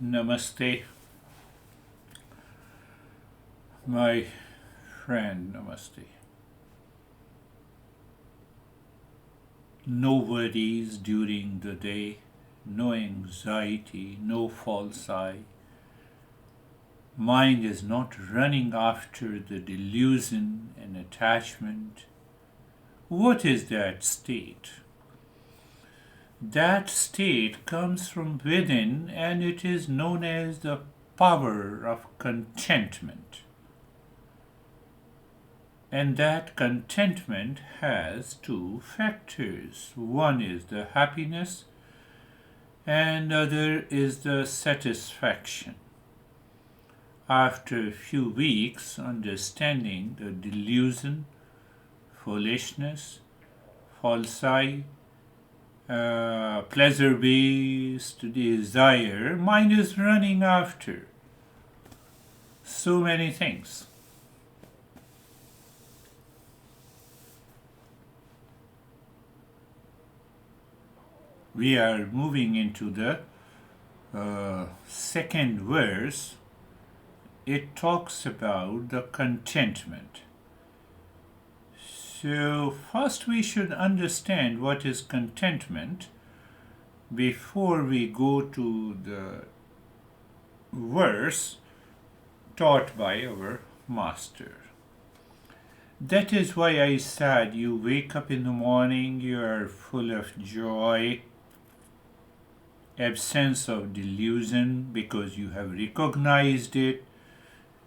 Namaste, my friend, namaste. No worries during the day, no anxiety, no false eye. Mind is not running after the delusion and attachment. What is that state? That state comes from within and it is known as the power of contentment. And that contentment has two factors. One is the happiness and other is the satisfaction. After a few weeks understanding the delusion, foolishness, false eye, pleasure-based desire, mind is running after so many things. We are moving into the second verse. It talks about the contentment. So first we should understand what is contentment before we go to the verse taught by our master. That is why I said you wake up in the morning, you are full of joy, absence of delusion because you have recognized it,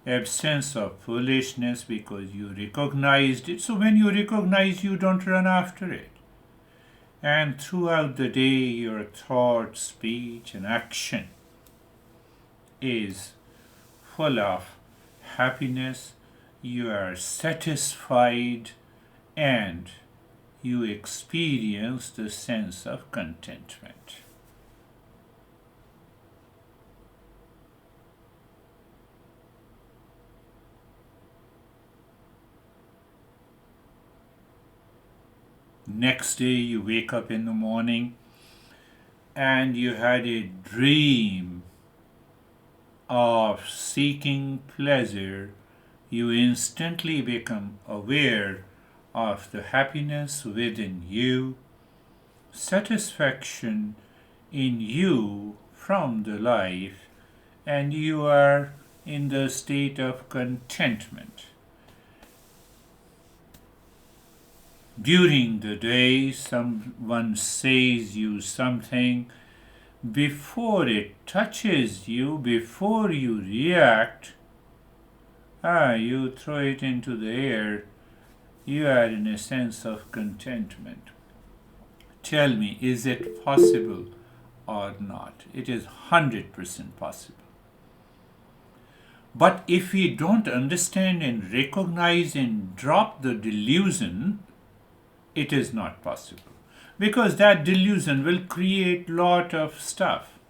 absence of foolishness because you recognized it. So when you recognize, you don't run after it. And throughout the day, your thought, speech, and action is full of happiness. You are satisfied and you experience the sense of contentment. Next day you wake up in the morning and you had a dream of seeking pleasure. You instantly become aware of the happiness within you, satisfaction in you from the life, and you are in the state of contentment. During the day, someone says you something. Before it touches you, before you react, you throw it into the air. You are in a sense of contentment. Tell me, is it possible or not? It is 100% possible. But if we don't understand and recognize and drop the delusion, it is not possible, because that delusion will create lot of stuff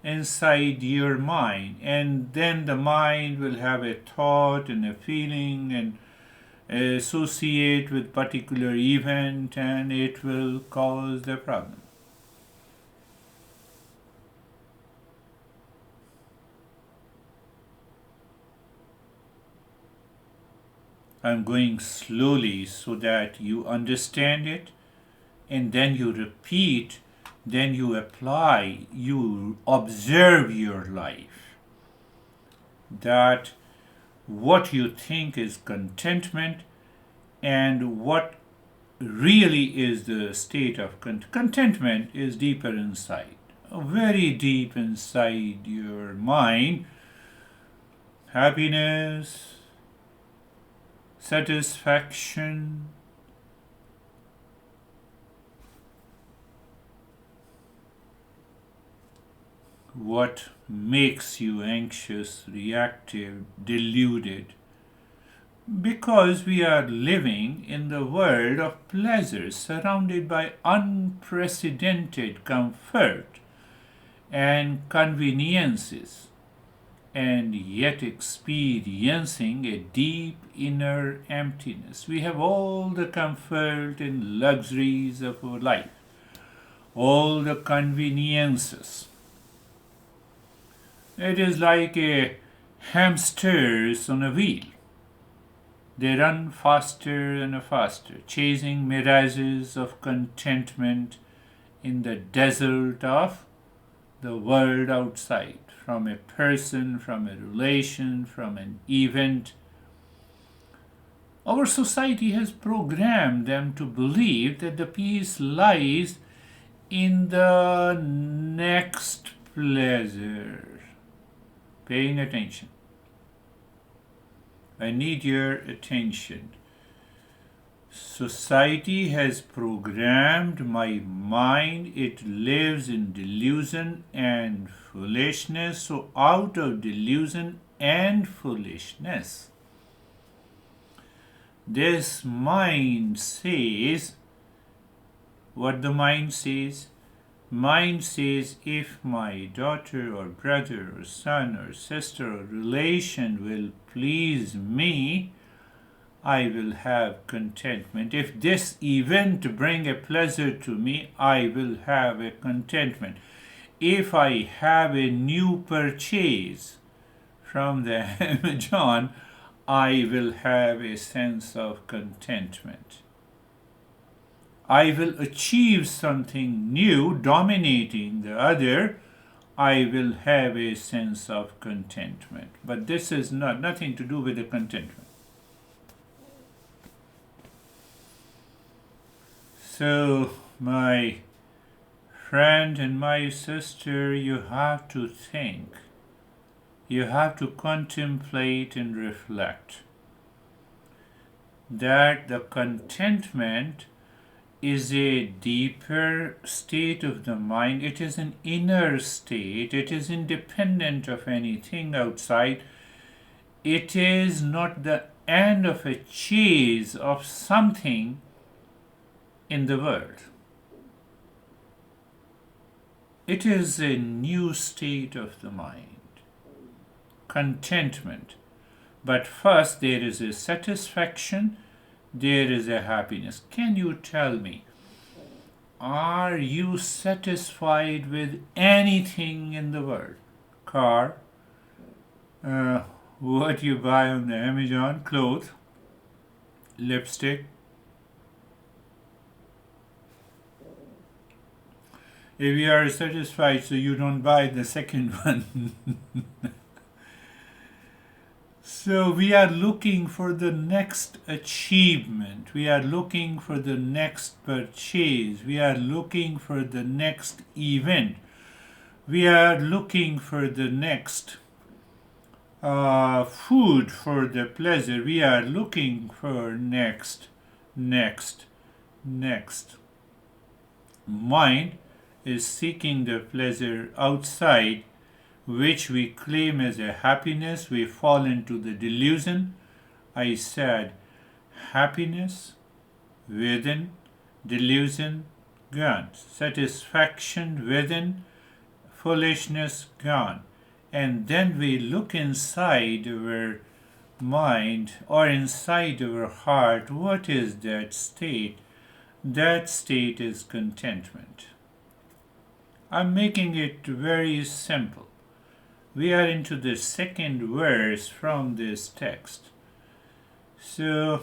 inside your mind, and then the mind will have a thought and a feeling and associate with particular event, and it will cause the problem. I'm going slowly so that you understand it, and then you repeat, then you apply, you observe your life. That what you think is contentment and what really is the state of contentment is deeper inside, very deep inside your mind. Happiness, satisfaction, what makes you anxious, reactive, deluded? Because we are living in the world of pleasure, surrounded by unprecedented comfort and conveniences, and yet experiencing a deep inner emptiness. We have all the comfort and luxuries of our life, all the conveniences, It is like a hamsters on a wheel. They run faster and faster, chasing mirages of contentment in the desert of the world outside, from a person, from a relation, from an event. Our society has programmed them to believe that the peace lies in the next pleasure. Paying attention. I need your attention. Society has programmed my mind. It lives in delusion and foolishness. So, out of delusion and foolishness, this mind says what the mind says. Mind says, if my daughter or brother or son or sister or relation will please me, I will have contentment. If this event bring a pleasure to me, I will have a contentment. If I have a new purchase from the Amazon, I will have a sense of contentment. I will achieve something new, dominating the other. I will have a sense of contentment. But this is nothing to do with the contentment. So, my friend and my sister, you have to think. You have to contemplate and reflect that the contentment is a deeper state of the mind. It is an inner state. It is independent of anything outside. It is not the end of a chase of something in the world. It is a new state of the mind. Contentment. But first there is a satisfaction, there is a happiness. Can you tell me, are you satisfied with anything in the world? Car, what you buy on the Amazon, clothes, lipstick. If you are satisfied, so you don't buy the second one. So we are looking for the next achievement. We are looking for the next purchase. We are looking for the next event. We are looking for the next food for the pleasure. We are looking for next. Mind is seeking the pleasure outside, which we claim as a happiness. We fall into the delusion. I said happiness within, delusion gone. Satisfaction within, foolishness gone. And then we look inside our mind or inside our heart. What is that state? That state is contentment. I'm making it very simple. We are into the second verse from this text. So,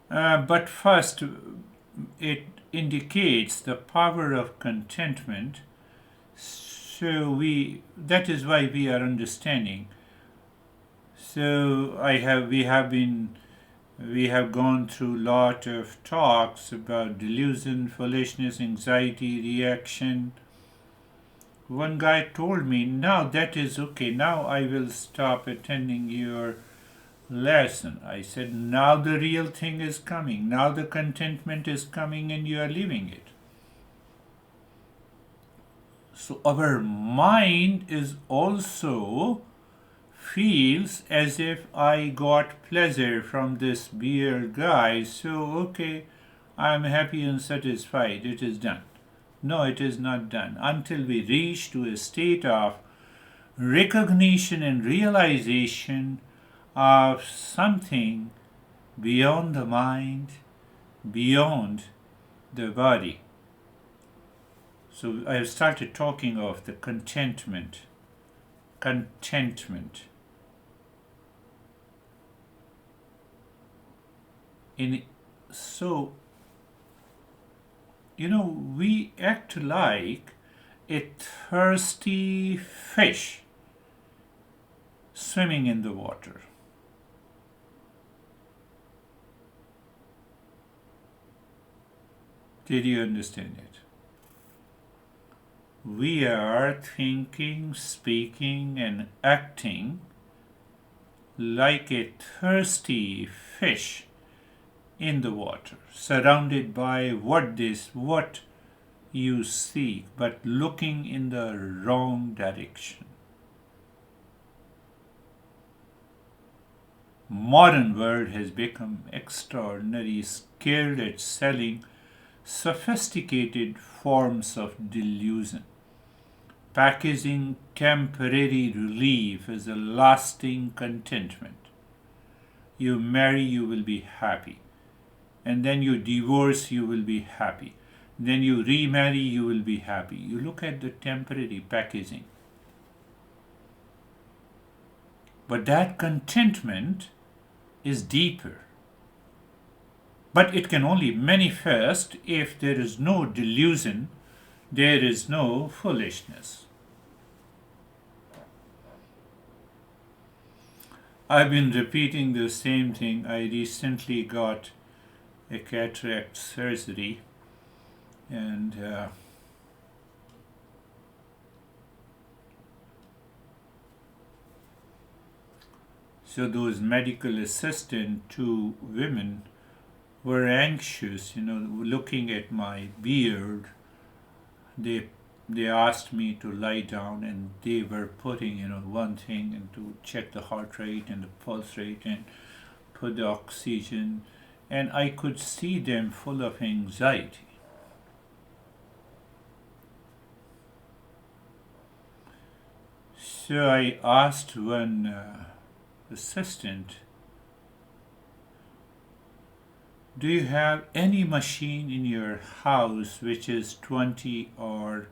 but first, it indicates the power of contentment. So that is why we are understanding. So we have gone through a lot of talks about delusion, foolishness, anxiety, reaction. One guy told me, now that is okay, now I will stop attending your lesson. I said, now the real thing is coming, now the contentment is coming and you are leaving it. So our mind is also feels as if I got pleasure from this beer guy, so okay, I'm happy and satisfied, it is done. No, it is not done until we reach to a state of recognition and realization of something beyond the mind, beyond the body. So I have started talking of the contentment. Contentment. So, we act like a thirsty fish swimming in the water. Did you understand it? We are thinking, speaking, and acting like a thirsty fish in the water, surrounded by what you seek, but looking in the wrong direction. Modern world has become extraordinarily skilled at selling sophisticated forms of delusion, packaging temporary relief as a lasting contentment. You marry, you will be happy. And then you divorce, you will be happy. Then you remarry, you will be happy. You look at the temporary packaging. But that contentment is deeper. But it can only manifest if there is no delusion, there is no foolishness. I've been repeating the same thing. I recently got a cataract surgery, and so those medical assistant, two women, were anxious, looking at my beard. They asked me to lie down, and they were putting, one thing, and to check the heart rate and the pulse rate and put the oxygen, and I could see them full of anxiety. So I asked one assistant, do you have any machine in your house which is 20 or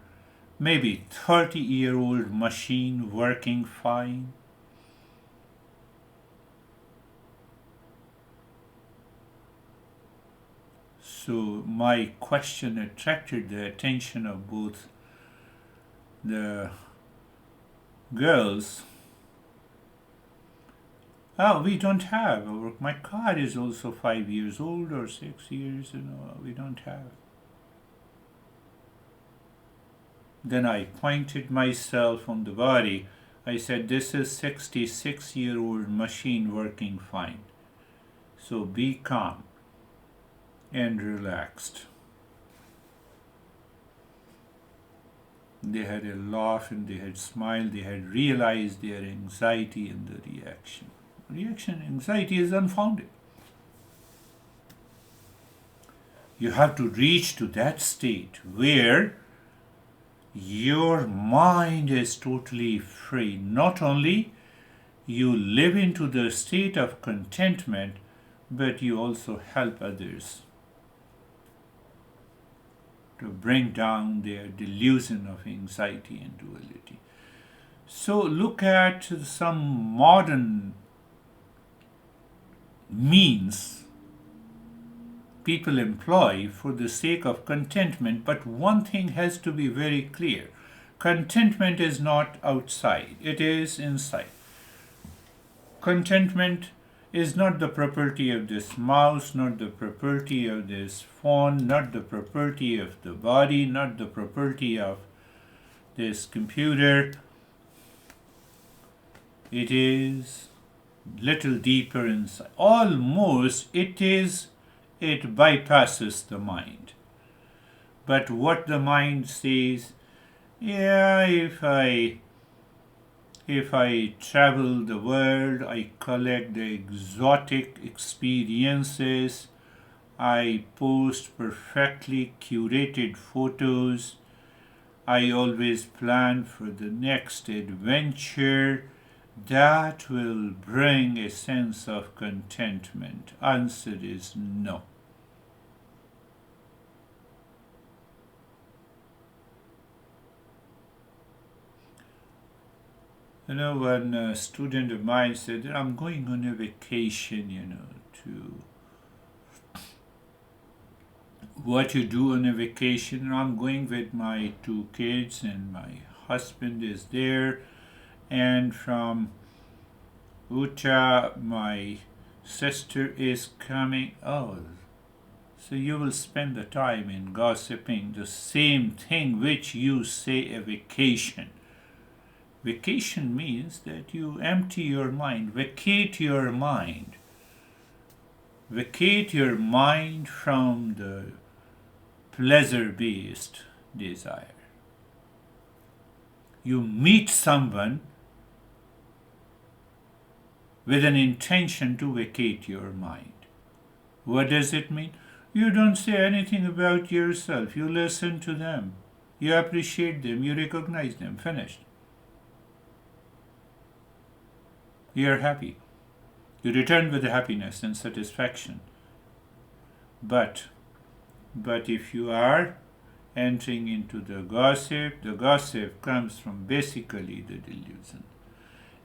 maybe 30-year-old machine working fine? So my question attracted the attention of both the girls. Oh, we don't have. My car is also 5 years old or 6 years, we don't have. Then I pointed myself on the body. I said, this is 66-year-old machine working fine. So be calm and relaxed. They had a laugh and they had smiled. They had realized their anxiety and the reaction. Anxiety is unfounded. You have to reach to that state where your mind is totally free. Not only you live into the state of contentment, but you also help others to bring down their delusion of anxiety and duality. So look at some modern means people employ for the sake of contentment, but one thing has to be very clear. Contentment is not outside, it is inside. Contentment is not the property of this mouse, not the property of this phone, not the property of the body, not the property of this computer. It is little deeper inside. Almost it bypasses the mind. But what the mind says, yeah, if I travel the world, I collect the exotic experiences, I post perfectly curated photos, I always plan for the next adventure, that will bring a sense of contentment. Answer is no. One student of mine said, I'm going on a vacation, to what you do on a vacation. I'm going with my two kids, and my husband is there. And from Utah, my sister is coming. Oh, so you will spend the time in gossiping the same thing which you say a vacation. Vacation means that you empty your mind, vacate your mind. Vacate your mind from the pleasure-based desire. You meet someone with an intention to vacate your mind. What does it mean? You don't say anything about yourself. You listen to them. You appreciate them. You recognize them. Finished. You are happy. You return with happiness and satisfaction. But if you are entering into the gossip comes from basically the delusion.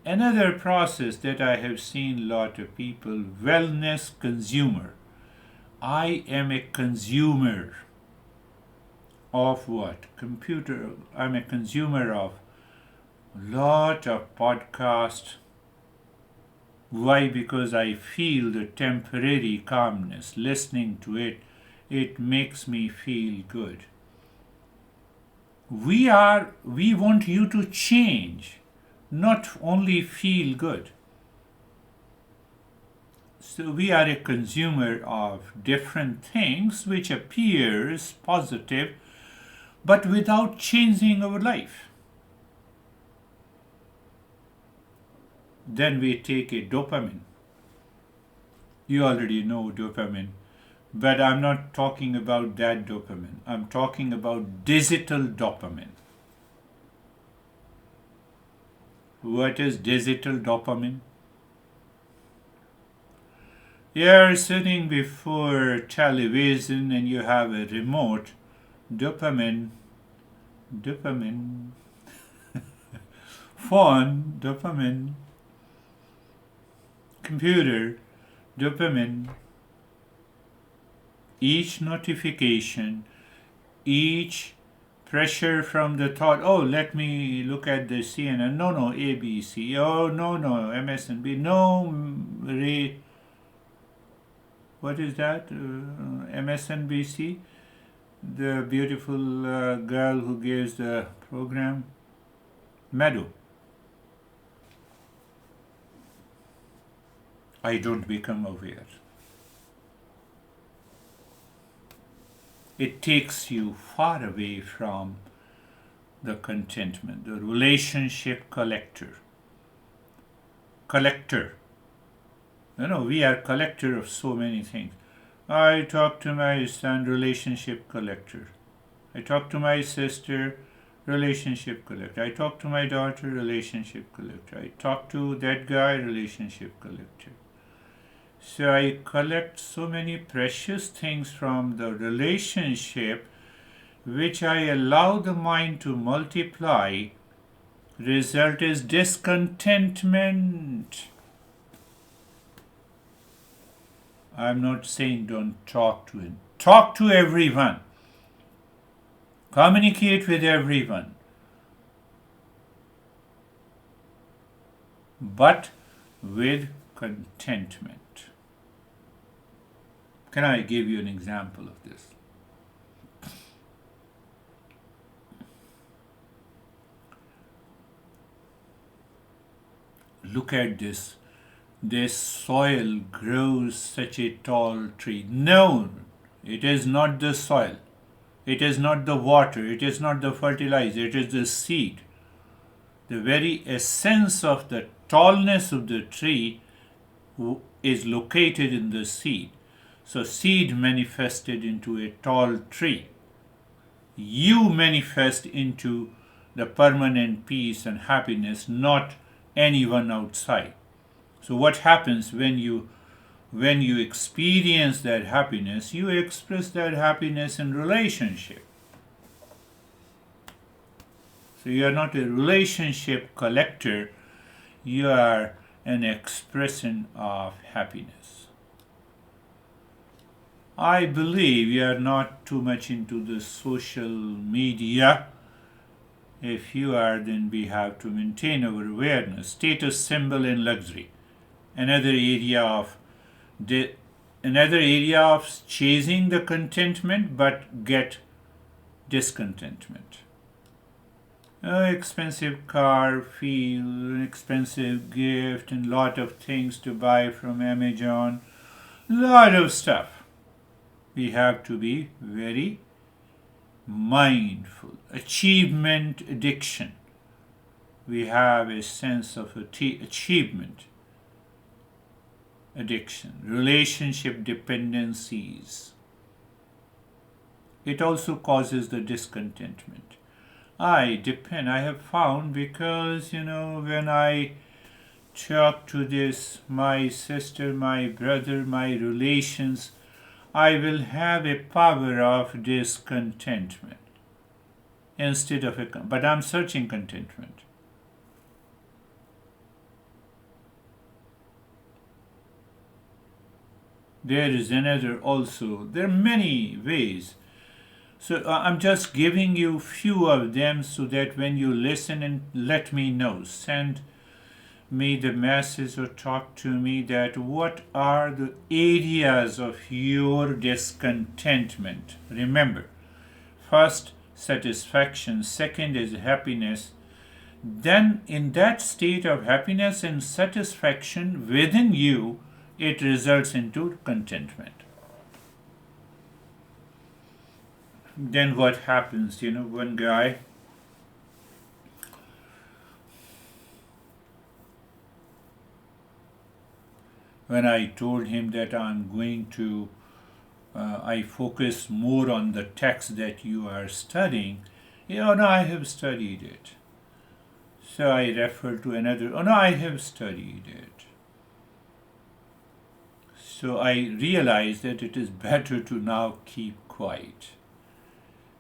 Another process that I have seen a lot of people, wellness consumer. I am a consumer of what? Computer. I'm a consumer of lot of podcasts. Why? Because I feel the temporary calmness. Listening to it, it makes me feel good. We want you to change, not only feel good. So we are a consumer of different things which appears positive, but without changing our life. Then we take a dopamine. You already know dopamine, but I'm not talking about that dopamine. I'm talking about digital dopamine. What is digital dopamine? You're sitting before television and you have a remote. Dopamine, phone, dopamine, computer, dopamine. Each notification, each pressure from the thought, oh, let me look at the CNN, no, ABC, oh, no, MSNB, no, what is that, MSNBC, the beautiful girl who gives the program, Madhu. I don't become aware. It takes you far away from the contentment, the relationship collector. We are collector of so many things. I talk to my son, relationship collector. I talk to my sister, relationship collector. I talk to my daughter, relationship collector. I talk to that guy, relationship collector. So I collect so many precious things from the relationship, which I allow the mind to multiply. Result is discontentment. I'm not saying don't talk to him. Talk to everyone. Communicate with everyone. But with contentment. Can I give you an example of this? Look at this. This soil grows such a tall tree. No, it is not the soil. It is not the water. It is not the fertilizer. It is the seed. The very essence of the tallness of the tree is located in the seed. So seed manifested into a tall tree. You manifest into the permanent peace and happiness, not anyone outside. So what happens when you experience that happiness? You express that happiness in relationship. So you are not a relationship collector, you are an expression of happiness. I believe we are not too much into the social media. If you are, then we have to maintain our awareness. Status symbol in luxury. Another area of chasing the contentment but get discontentment. Expensive car, feel an expensive gift, and lot of things to buy from Amazon. Lot of stuff. We have to be very mindful. Achievement addiction. We have a sense of achievement addiction. Relationship dependencies. It also causes the discontentment. I have found, because when I talk to my sister, my brother, my relations, I will have a power of discontentment instead of but I'm searching contentment. There is another also. There are many ways. So I'm just giving you few of them so that when you listen and let me know, send me the message or talk to me that what are the areas of your discontentment. Remember, first satisfaction, second is happiness. Then in that state of happiness and satisfaction within you, it results into contentment. Then what happens? One guy, when I told him that I focus more on the text that you are studying, no, I have studied it. So I referred to another, no, I have studied it. So I realized that it is better to now keep quiet.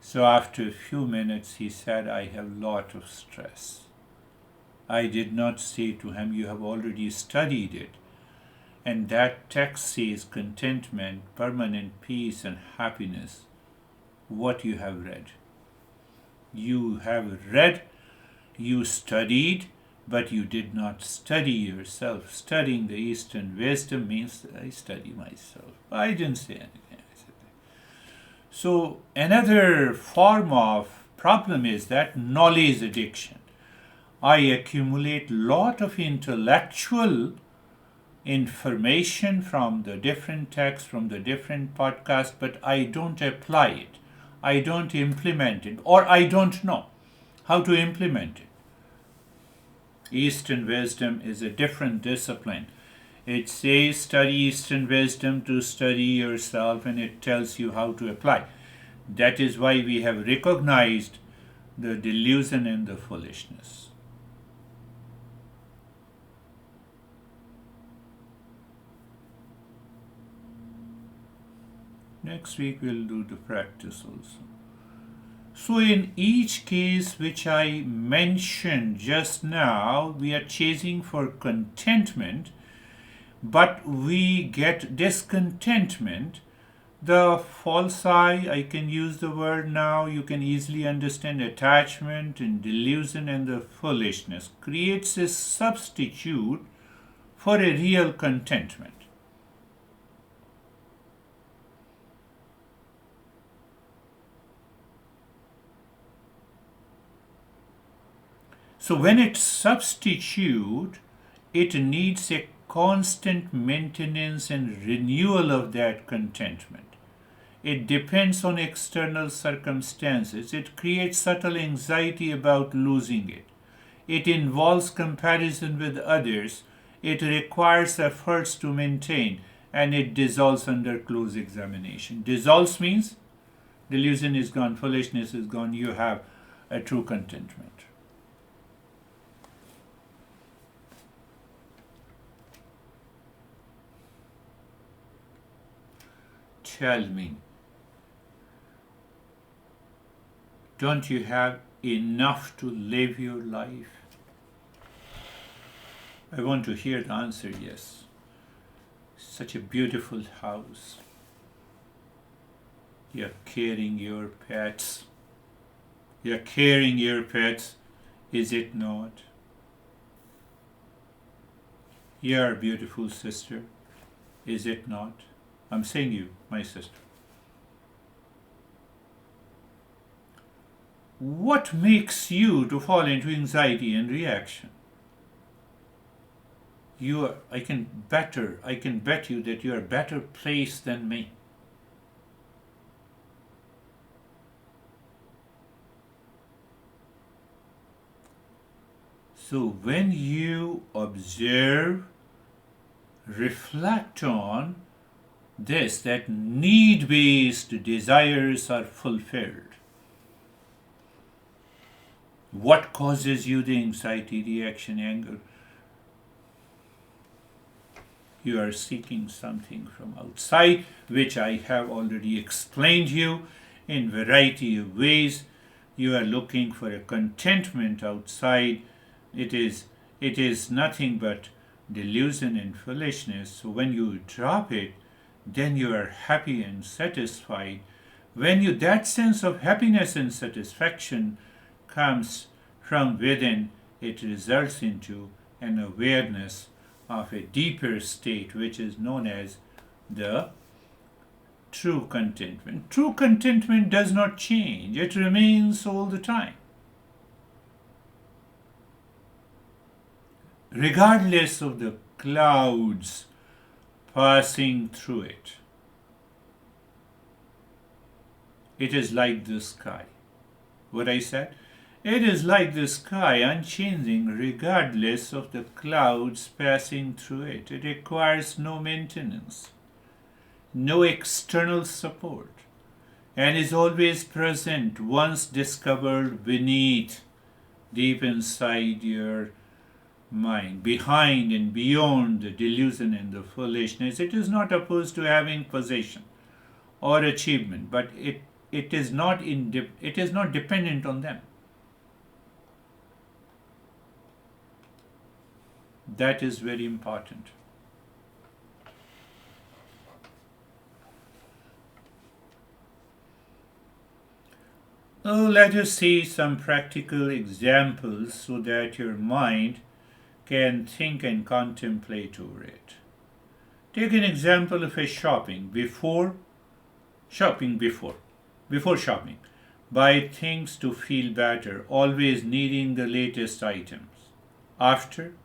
So after a few minutes, he said, I have a lot of stress. I did not say to him, you have already studied it. And that text says contentment, permanent peace, and happiness. What you have read. You have read, you studied, but you did not study yourself. Studying the Eastern wisdom means I study myself. I didn't say anything. So another form of problem is that knowledge addiction. I accumulate lot of intellectual information from the different texts, from the different podcasts, but I don't apply it. I don't implement it, or I don't know how to implement it. Eastern wisdom is a different discipline. It says study Eastern wisdom to study yourself, and it tells you how to apply. That is why we have recognized the delusion and the foolishness. Next week we'll do the practice also. So in each case which I mentioned just now, we are chasing for contentment, but we get discontentment. The false I can use the word now, you can easily understand attachment and delusion and the foolishness creates a substitute for a real contentment. So when it substitutes, it needs a constant maintenance and renewal of that contentment. It depends on external circumstances. It creates subtle anxiety about losing it. It involves comparison with others. It requires efforts to maintain, and it dissolves under close examination. Dissolves means delusion is gone, foolishness is gone, you have a true contentment. Tell me, don't you have enough to live your life? I want to hear the answer, yes. Such a beautiful house. You're caring your pets. You're caring your pets, is it not? You're a beautiful sister, is it not? I'm saying you, my sister. What makes you to fall into anxiety and reaction? I can bet you that you are better placed than me. So when you observe, reflect on this, that need-based desires are fulfilled. What causes you the anxiety, reaction, anger? You are seeking something from outside, which I have already explained you in variety of ways. You are looking for a contentment outside. It is nothing but delusion and foolishness. So when you drop it, then you are happy and satisfied. When that sense of happiness and satisfaction comes from within, it results into an awareness of a deeper state, which is known as the true contentment. True contentment does not change, it remains all the time, regardless of the clouds passing through it. It is like the sky. What I said? It is like the sky, unchanging regardless of the clouds passing through it. It requires no maintenance, no external support, and is always present once discovered beneath, deep inside your mind, behind and beyond the delusion and the foolishness. It is not opposed to having possession or achievement, but it is not dependent on them. That is very important. Let us see some practical examples so that your mind can think and contemplate over it. Take an example of a before shopping. Buy things to feel better, always needing the latest items. After,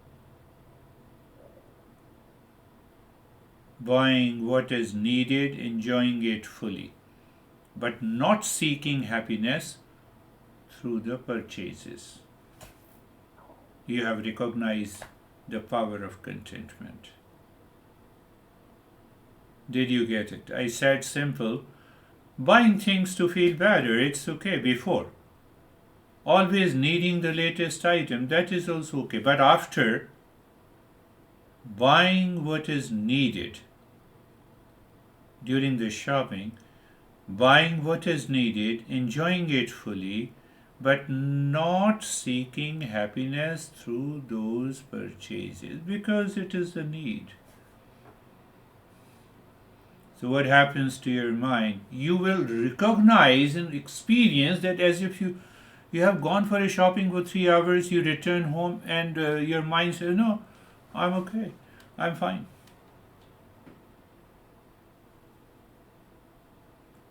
buying what is needed, enjoying it fully, but not seeking happiness through the purchases. You have recognized the power of contentment. Did you get it? I said simple. Buying things to feel better, it's okay before. Always needing the latest item, that is also okay. But after, buying what is needed during the shopping, buying what is needed, enjoying it fully, but not seeking happiness through those purchases because it is a need. So what happens to your mind? You will recognize and experience that as if you have gone for a shopping for 3 hours, you return home and your mind says, no, I'm okay, I'm fine.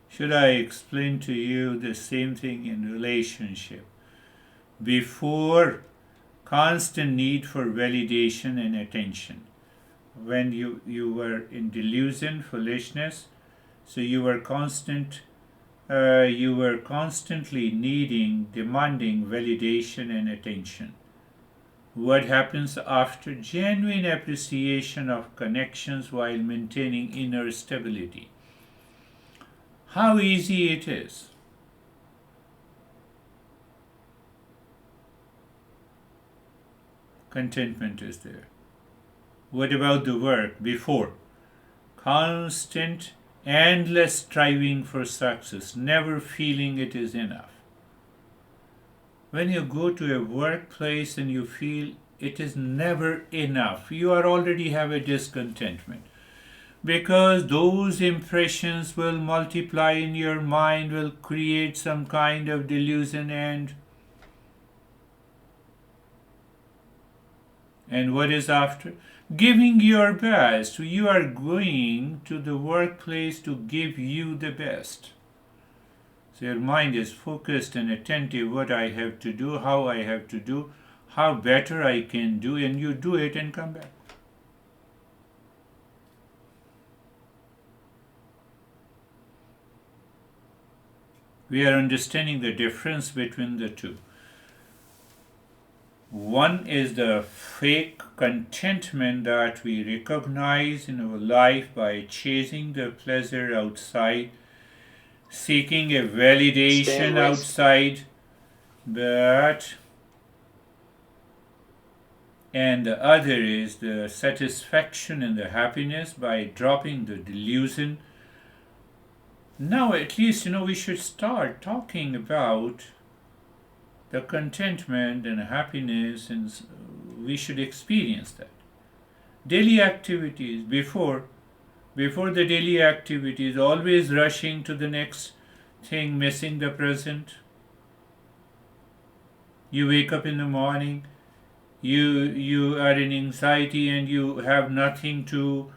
Should I explain to you the same thing in relationship? Before, constant need for validation and attention. When you were in delusion, foolishness, so you were constantly demanding validation and attention. What happens after? Genuine appreciation of connections while maintaining inner stability. How easy it is. Contentment is there. What about the work? Before, constant, endless striving for success, never feeling it is enough. When you go to a workplace and you feel It is never enough. You are already have a discontentment, because those impressions will multiply in your mind, will create some kind of delusion, and what is after? Giving your best. You are going to the workplace to give you the best. So your mind is focused and attentive, what I have to do, how I have to do, how better I can do, and you do it and come back. We are understanding the difference between the two. One is the fake contentment that we recognize in our life by chasing the pleasure outside, seeking a validation outside, and the other is the satisfaction and the happiness by dropping the delusion. Now, at least, we should start talking about the contentment and happiness, and we should experience that. Daily activities, before the daily activities, always rushing to the next thing, missing the present. You wake up in the morning, you are in anxiety, and you have nothing to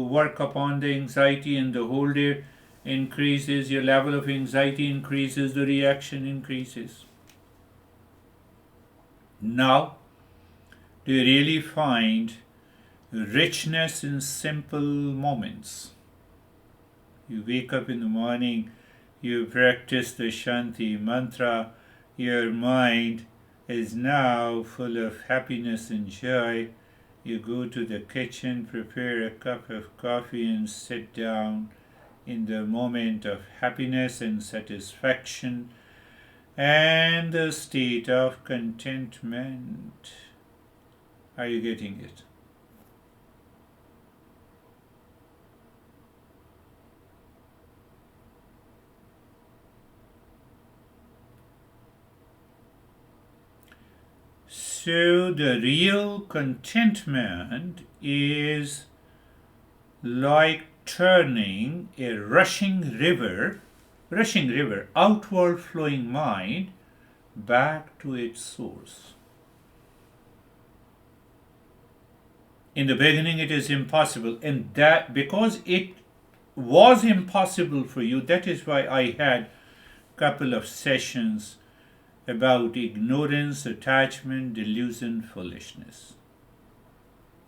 work upon the anxiety, and the whole day increases, your level of anxiety increases, the reaction increases. Now, do you really find richness in simple moments? You wake up in the morning, you practice the Shanti mantra, your mind is now full of happiness and joy. You go to the kitchen, prepare a cup of coffee, and sit down in the moment of happiness and satisfaction and the state of contentment. Are you getting it? So the real contentment is like turning a rushing river, outward flowing mind back to its source. In the beginning it is impossible, and that because it was impossible for you, that is why I had a couple of sessions about ignorance, attachment, delusion, foolishness.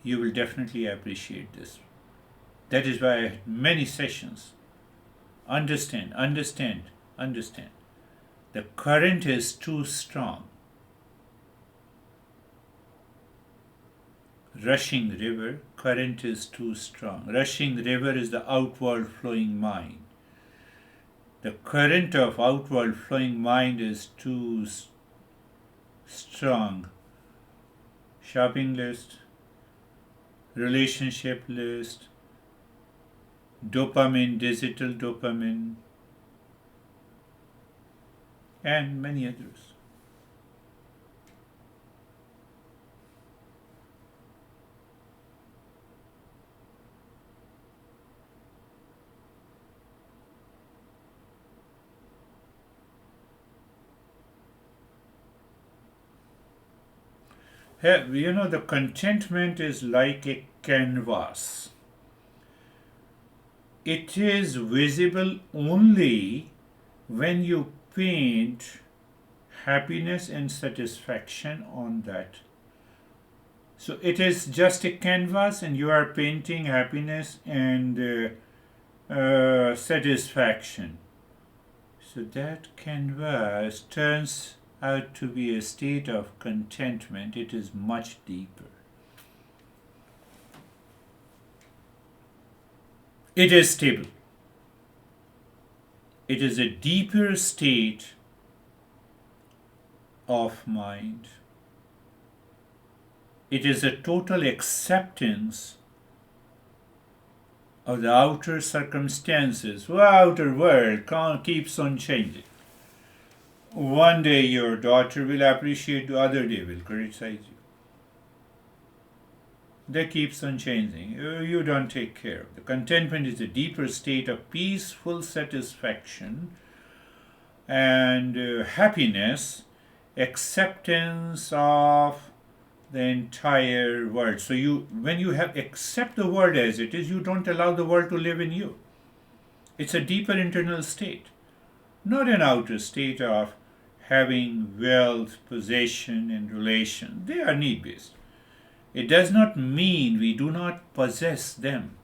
You will definitely appreciate this. That is why I had many sessions. Understand. The current is too strong. Rushing river, current is too strong. Rushing river is the outward flowing mind. The current of outward flowing mind is too strong. Shopping list, relationship list, dopamine, digital dopamine, and many others. The contentment is like a canvas. It is visible only when you paint happiness and satisfaction on that. So it is just a canvas, and you are painting happiness and satisfaction. So that canvas turns out to be a state of contentment. It is much deeper. It is stable. It is a deeper state of mind. It is a total acceptance of the outer circumstances. The outer world keeps on changing. One day your daughter will appreciate, the other day will criticize you. That keeps on changing. You don't take care. The contentment is a deeper state of peaceful satisfaction and happiness, acceptance of the entire world. So when you have accept the world as it is, you don't allow the world to live in you. It's a deeper internal state, not an outer state of having wealth, possession, and relation. They are need based. It does not mean we do not possess them.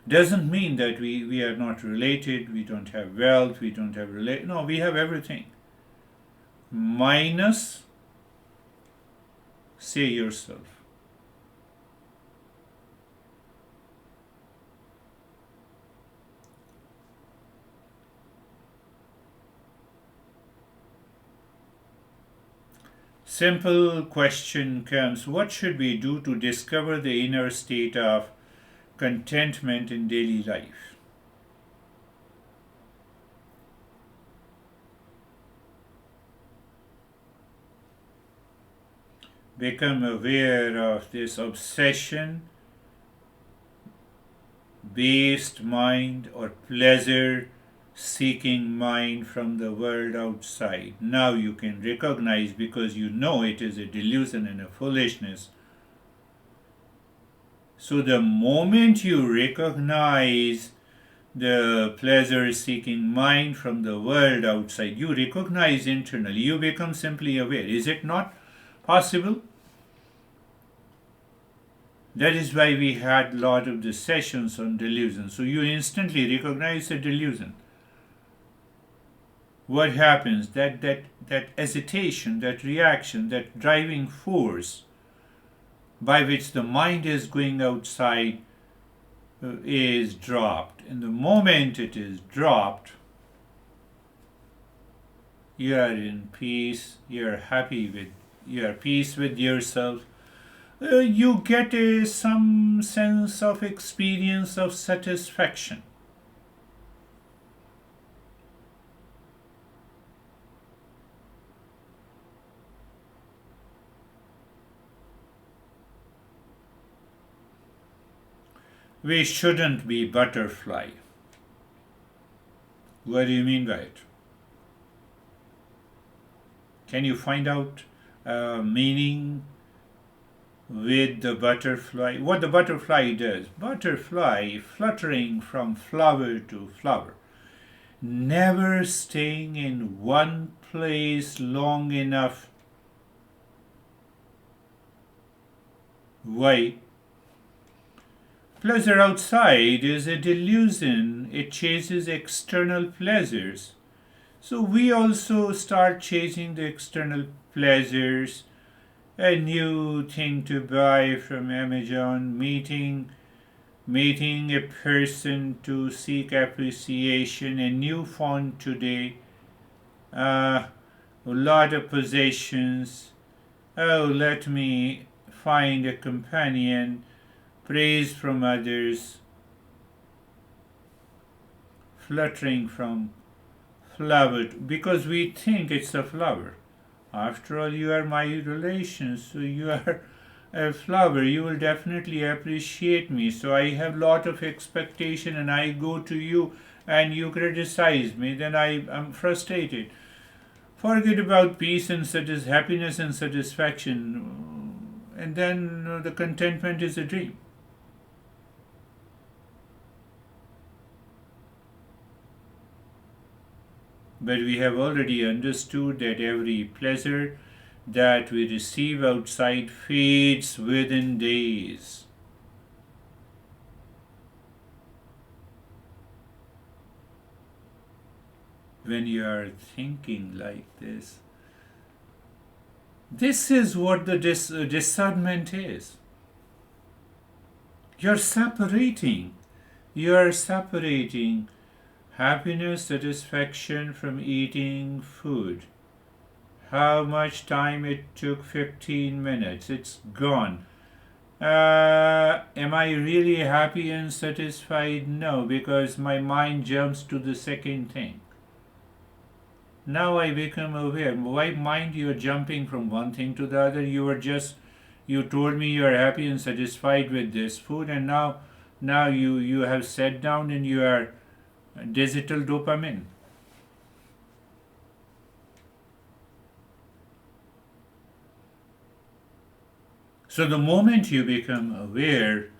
Doesn't mean that we are not related, we don't have wealth, we don't have relation. No, we have everything. Minus, say yourself. Simple question comes, what should we do to discover the inner state of contentment in daily life? Become aware of this obsession based mind or pleasure seeking mind from the world outside. Now you can recognize, because you know it is a delusion and a foolishness. So the moment you recognize the pleasure seeking mind from the world outside, you recognize internally, you become simply aware. Is it not possible? That is why we had a lot of the sessions on delusion. So you instantly recognize a delusion. What happens? That hesitation, that reaction, that driving force by which the mind is going outside is dropped. And the moment it is dropped, you are in peace, you are happy with, you are peace with yourself. You get some sense of experience of satisfaction. We shouldn't be butterfly. What do you mean by it? Can you find out meaning with the butterfly? What the butterfly does? Butterfly fluttering from flower to flower, never staying in one place long enough. Why? Pleasure outside is a delusion. It chases external pleasures. So we also start chasing the external pleasures. A new thing to buy from Amazon, meeting a person to seek appreciation, a new phone today, a lot of possessions. Oh, let me find a companion, praise from others, fluttering from flower, because we think it's a flower. After all, you are my relation, so you are a flower. You will definitely appreciate me. So I have lot of expectation, and I go to you, and you criticize me. Then I am frustrated. Forget about peace and happiness and satisfaction, and then the contentment is a dream. But we have already understood that every pleasure that we receive outside fades within days. When you are thinking like this is what the discernment is. You're separating. You're separating happiness, satisfaction from eating food. How much time it took? 15 minutes. It's gone. Am I really happy and satisfied? No, because my mind jumps to the second thing. Now I become aware. Why mind you are jumping from one thing to the other? You told me you are happy and satisfied with this food, and now you have sat down and you are digital dopamine. So the moment you become aware,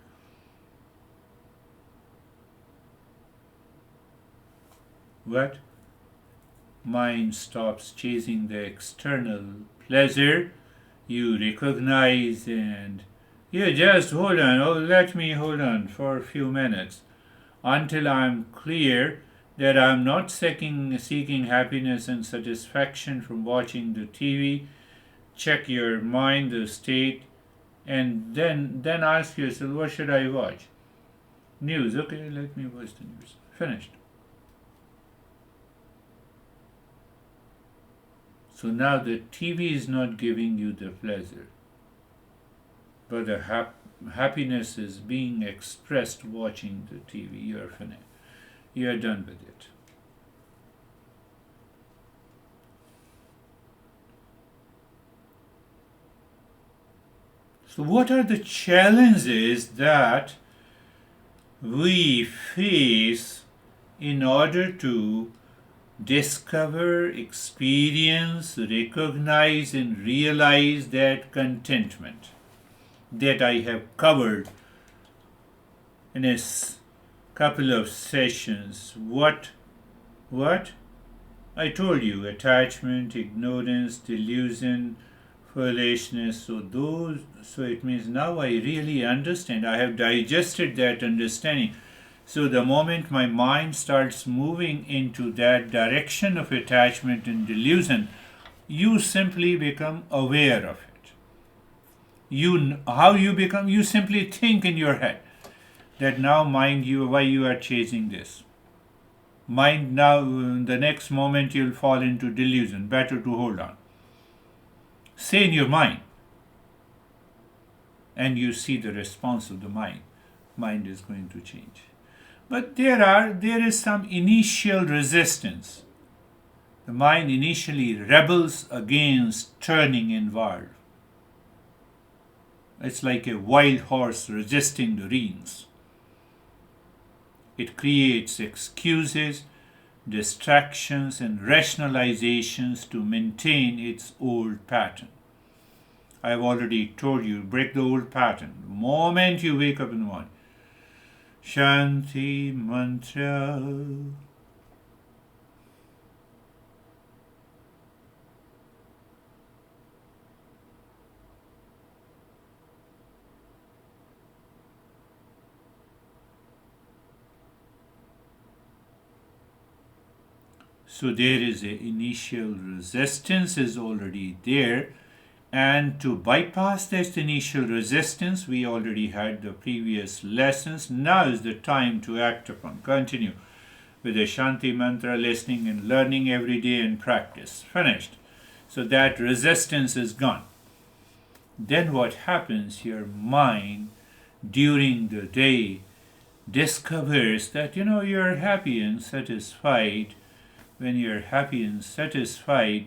what? Mind stops chasing the external pleasure. You recognize and you just hold on. Oh, let me hold on for a few minutes until I'm clear that I'm not seeking happiness and satisfaction from watching the TV. Check your mind, the state, and then ask yourself, what should I watch? News. Okay, let me watch the news. Finished. So now the TV is not giving you the pleasure, but the happiness is being expressed watching the TV. You are finished. You are done with it. So, what are the challenges that we face in order to discover, experience, recognize, and realize that contentment that I have covered in a couple of sessions? What? I told you attachment, ignorance, delusion, foolishness. So it means now I really understand. I have digested that understanding. So the moment my mind starts moving into that direction of attachment and delusion, you simply become aware of it. How you become? You simply think in your head that now mind you why you are chasing this. Mind now the next moment you'll fall into delusion. Better to hold on. Say in your mind, and you see the response of the mind. Mind is going to change. But there is some initial resistance. The mind initially rebels against turning inward. It's like a wild horse resisting the reins. It creates excuses, distractions, and rationalizations to maintain its old pattern. I have already told you, break the old pattern. The moment you wake up in the morning, Shanti Mantra. So there is an initial resistance is already there, and to bypass this initial resistance, we already had the previous lessons. Now is the time to act upon. Continue with the Shanti mantra, listening and learning every day and practice. Finished. So that resistance is gone. Then what happens? Your mind during the day discovers that you're happy and satisfied. When you're happy and satisfied,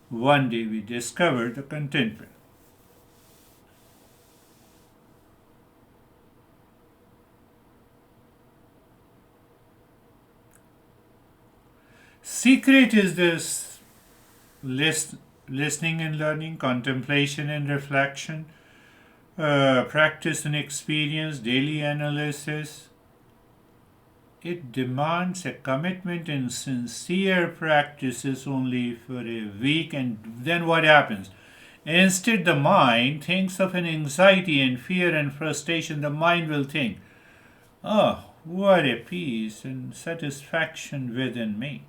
one day we discover the contentment. Secret is this listening and learning, contemplation and reflection, practice and experience, daily analysis. It demands a commitment and sincere practices only for a week, and then what happens? Instead, the mind thinks of an anxiety and fear and frustration. The mind will think, oh, what a peace and satisfaction within me.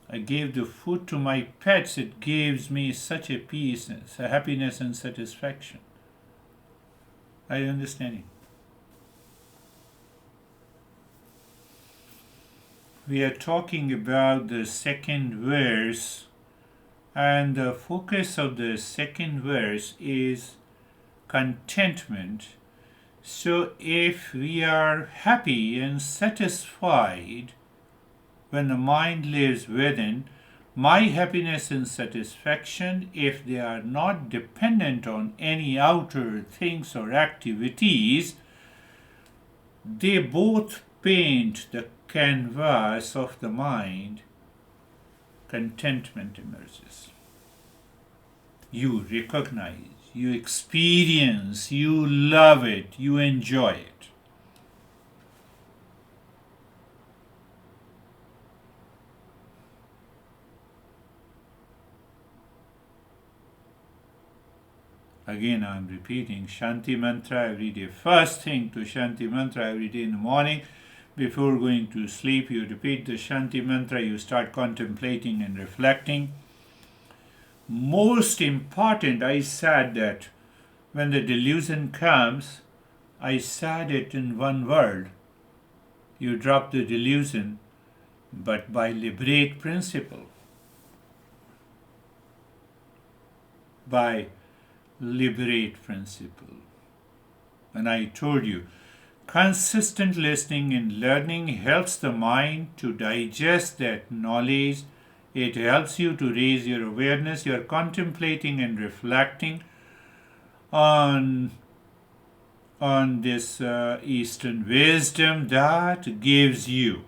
I gave the food to my pets. It gives me such a peace, a happiness and satisfaction. Are you understanding? We are talking about the second verse, and the focus of the second verse is contentment. So if we are happy and satisfied, when the mind lives within, my happiness and satisfaction, if they are not dependent on any outer things or activities, they both paint the canvas of the mind. Contentment emerges. You recognize, you experience, you love it, you enjoy it. Again, I am repeating Shanti Mantra every day. First thing to Shanti Mantra every day in the morning. Before going to sleep, you repeat the Shanti Mantra, you start contemplating and reflecting. Most important, I said that when the delusion comes, I said it in one word. You drop the delusion, but by liberate principle. By liberate principle. And I told you, consistent listening and learning helps the mind to digest that knowledge. It helps you to raise your awareness. You are contemplating and reflecting on this Eastern wisdom that gives you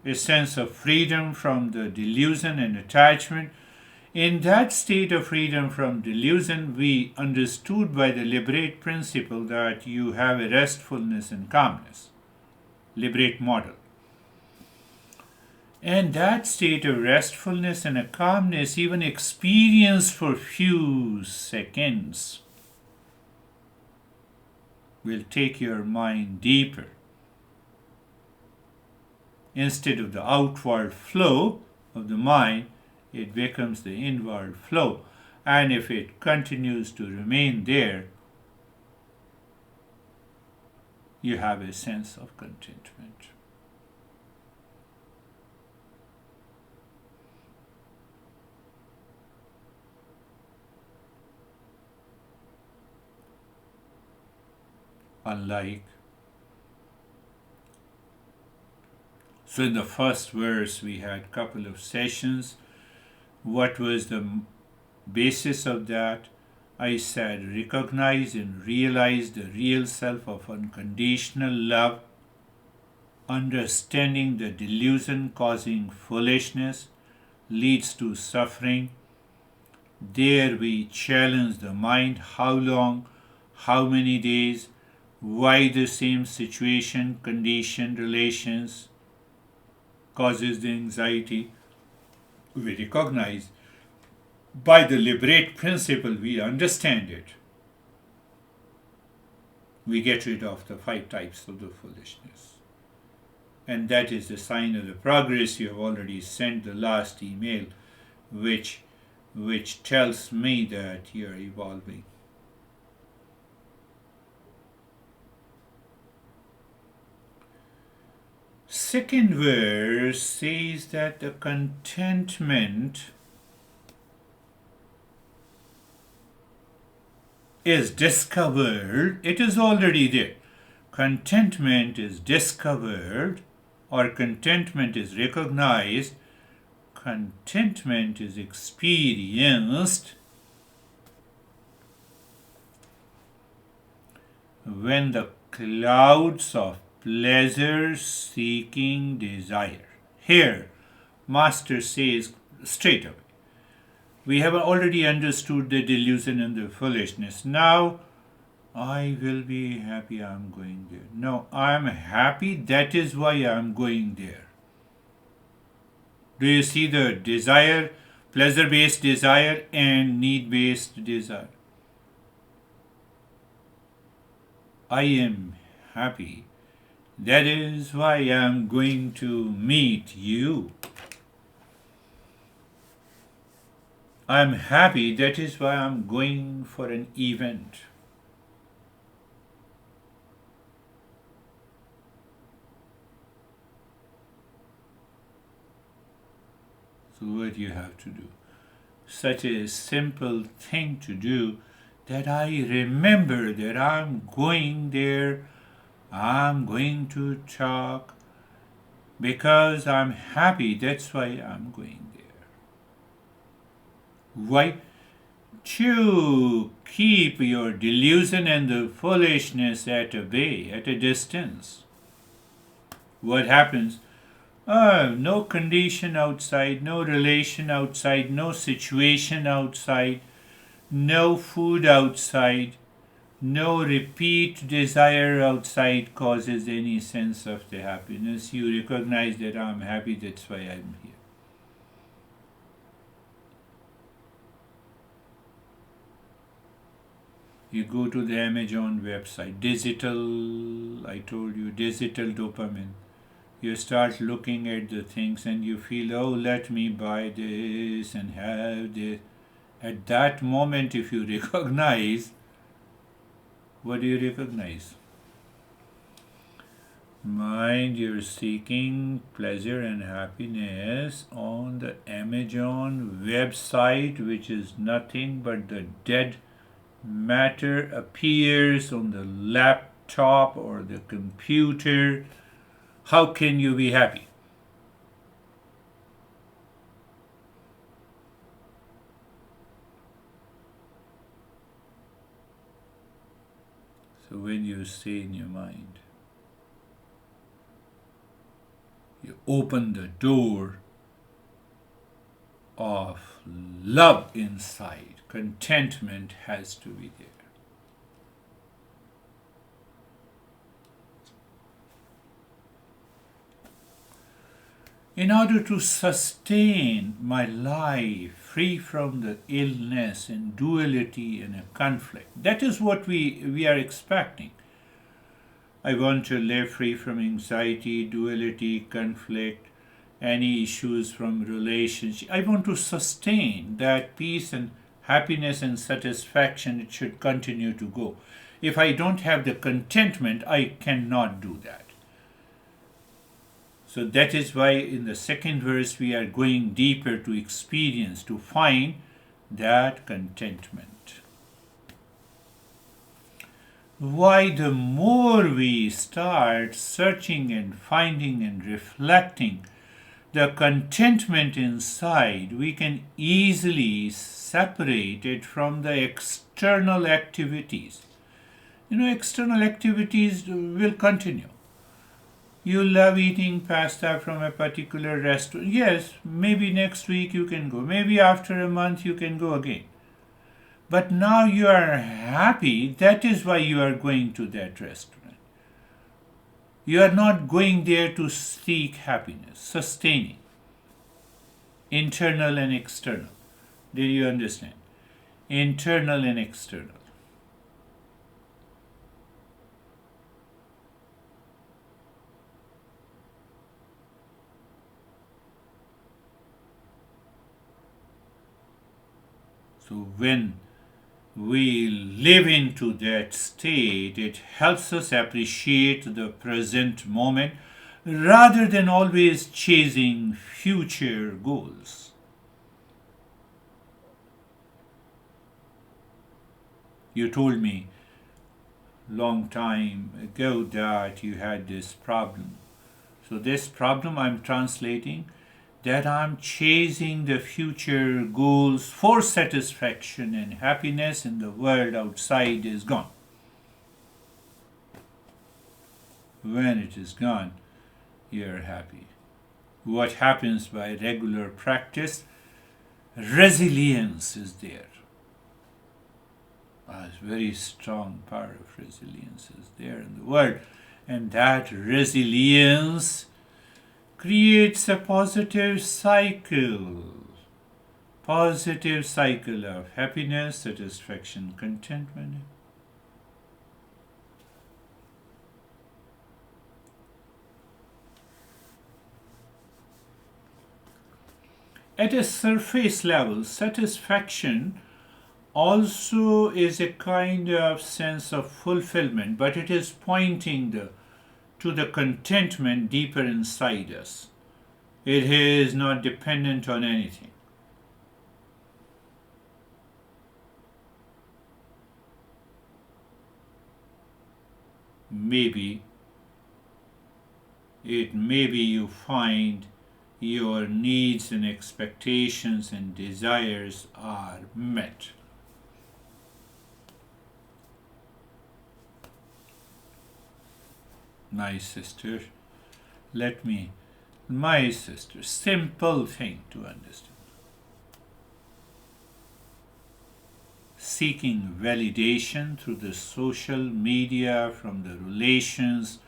a sense of freedom from the delusion and attachment. In that state of freedom from delusion, we understood by the liberate principle that you have a restfulness and calmness. Liberate model. And that state of restfulness and a calmness, even experienced for few seconds, will take your mind deeper. Instead of the outward flow of the mind, it becomes the inward flow. And if it continues to remain there, you have a sense of contentment. So in the first verse we had a couple of sessions. What was the basis of that? I said recognize and realize the real self of unconditional love, understanding the delusion causing foolishness leads to suffering. There we challenge the mind, how long, how many days, why the same situation, condition, relations causes the anxiety. We recognize by the liberate principle, we understand it. We get rid of the 5 types of the foolishness. And that is the sign of the progress. You have already sent the last email, which tells me that you are evolving. Second verse says that the contentment is discovered. It is already there. Contentment is discovered, or contentment is recognized. Contentment is experienced when the clouds of pleasure-seeking desire. Here, Master says straight away, we have already understood the delusion and the foolishness. Now, I will be happy I am going there. No, I am happy, that is why I am going there. Do you see the desire, pleasure-based desire and need-based desire? I am happy. That is why I am going to meet you. I am happy. That is why I am going for an event. So what do you have to do? Such a simple thing to do that I remember that I am going there. I'm going to talk Because I'm happy, that's why I'm going there. Why? To keep your delusion and the foolishness at a bay, at a distance. What happens? No condition outside, no relation outside, no situation outside, no food outside, no repeat desire outside causes any sense of the happiness. You recognize that I'm happy, that's why I'm here. You go to the Amazon website, I told you, digital dopamine. You start looking at the things and you feel, oh, let me buy this and have this. At that moment, if you recognize, what do you recognize? Mind, you're seeking pleasure and happiness on the Amazon website, which is nothing but the dead matter appears on the laptop or the computer. How can you be happy? So when you say in your mind, you open the door of love inside. Contentment has to be there. In order to sustain my life free from the illness and duality and a conflict, that is what we are expecting. I want to live free from anxiety, duality, conflict, any issues from relationship. I want to sustain that peace and happiness and satisfaction. It should continue to go. If I don't have the contentment, I cannot do that. So that is why in the second verse we are going deeper to experience, to find that contentment. Why the more we start searching and finding and reflecting the contentment inside, we can easily separate it from the external activities. External activities will continue. You love eating pasta from a particular restaurant. Yes, maybe next week you can go. Maybe after a month you can go again. But now you are happy, that is why you are going to that restaurant. You are not going there to seek happiness, sustaining, internal and external. Do you understand? Internal and external. So when we live into that state, it helps us appreciate the present moment rather than always chasing future goals. You told me long time ago that you had this problem. So this problem I'm translating that I'm chasing the future goals for satisfaction and happiness in the world outside is gone. When it is gone, you're happy. What happens by regular practice? Resilience is there. A very strong power of resilience is there in the world. And that resilience creates a positive cycle of happiness, satisfaction, contentment. At a surface level, satisfaction also is a kind of sense of fulfillment, but it is pointing to the contentment deeper inside us. It is not dependent on anything. Maybe it maybe you find your needs and expectations and desires are met. My sister, my sister, simple thing to understand. Seeking validation through the social media, from the relations,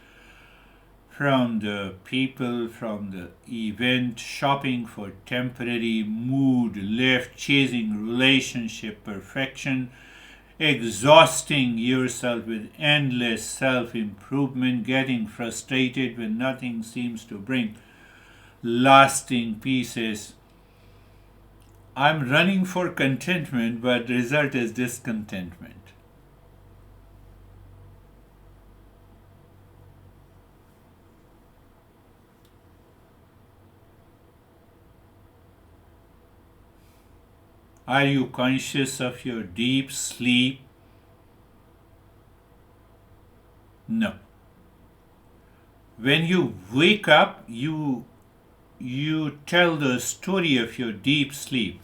from the people, from the event, shopping for temporary mood lift, chasing relationship perfection, exhausting yourself with endless self-improvement, getting frustrated when nothing seems to bring lasting peace. I'm running for contentment, but the result is discontentment. Are you conscious of your deep sleep? No. When you wake up, you tell the story of your deep sleep.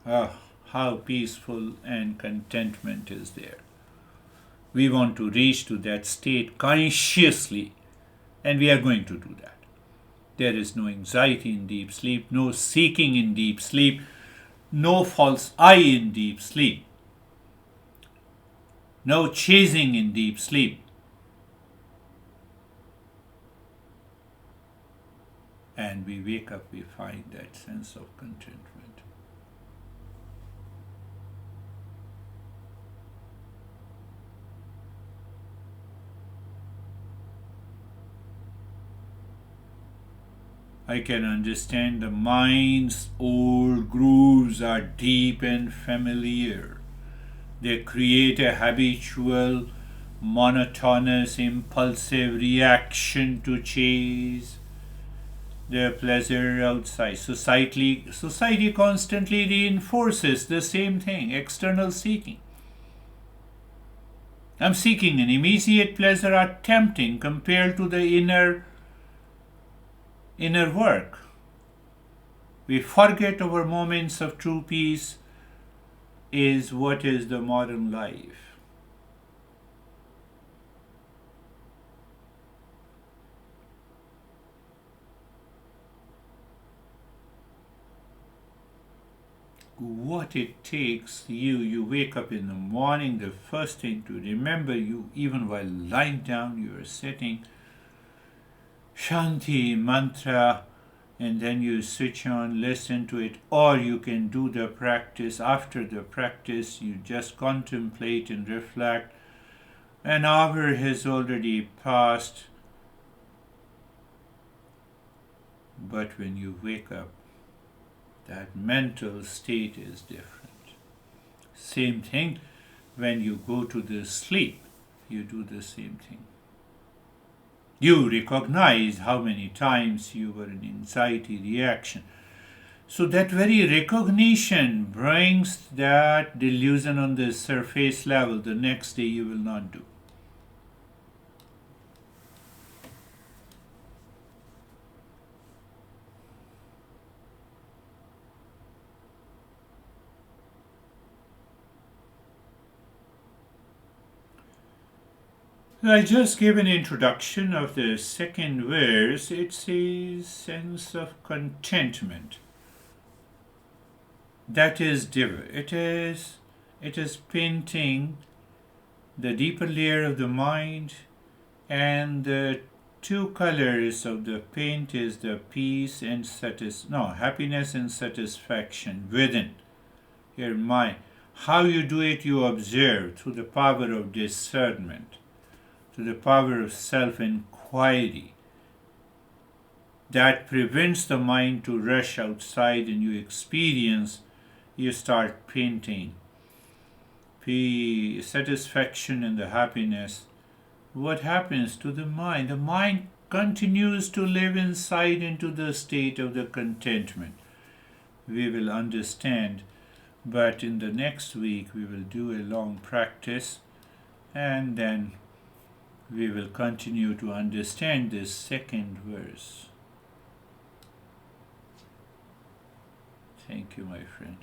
Ah, how peaceful and contentment is there. We want to reach to that state consciously, and we are going to do that. There is no anxiety in deep sleep, no seeking in deep sleep, no false I in deep sleep, no chasing in deep sleep. And we wake up, we find that sense of contentment. I can understand the mind's old grooves are deep and familiar. They create a habitual, monotonous, impulsive reaction to chase the pleasure outside. Society constantly reinforces the same thing, external seeking. I'm seeking an immediate pleasure are tempting compared to the inner work. We forget our moments of true peace is what is the modern life. What it takes, you wake up in the morning, the first thing to remember, you even while lying down, you are sitting Shanti mantra, and then you switch on, listen to it, or you can do the practice. After the practice, you just contemplate and reflect. An hour has already passed, but when you wake up, that mental state is different. Same thing when you go to the sleep, you do the same thing. You recognize how many times you were in anxiety reaction. So that very recognition brings that delusion on the surface level. The next day you will not do. I just gave an introduction of the second verse. It says sense of contentment. That is it is painting the deeper layer of the mind, and the two colors of the paint is the peace and happiness and satisfaction within your mind. How you do it, you observe through the power of discernment, to the power of self-inquiry that prevents the mind to rush outside, and you experience, you start painting peace, satisfaction, and the happiness. What happens to the mind? The mind continues to live inside into the state of the contentment. We will understand, but in the next week we will do a long practice, and then we will continue to understand this second verse. Thank you, my friend.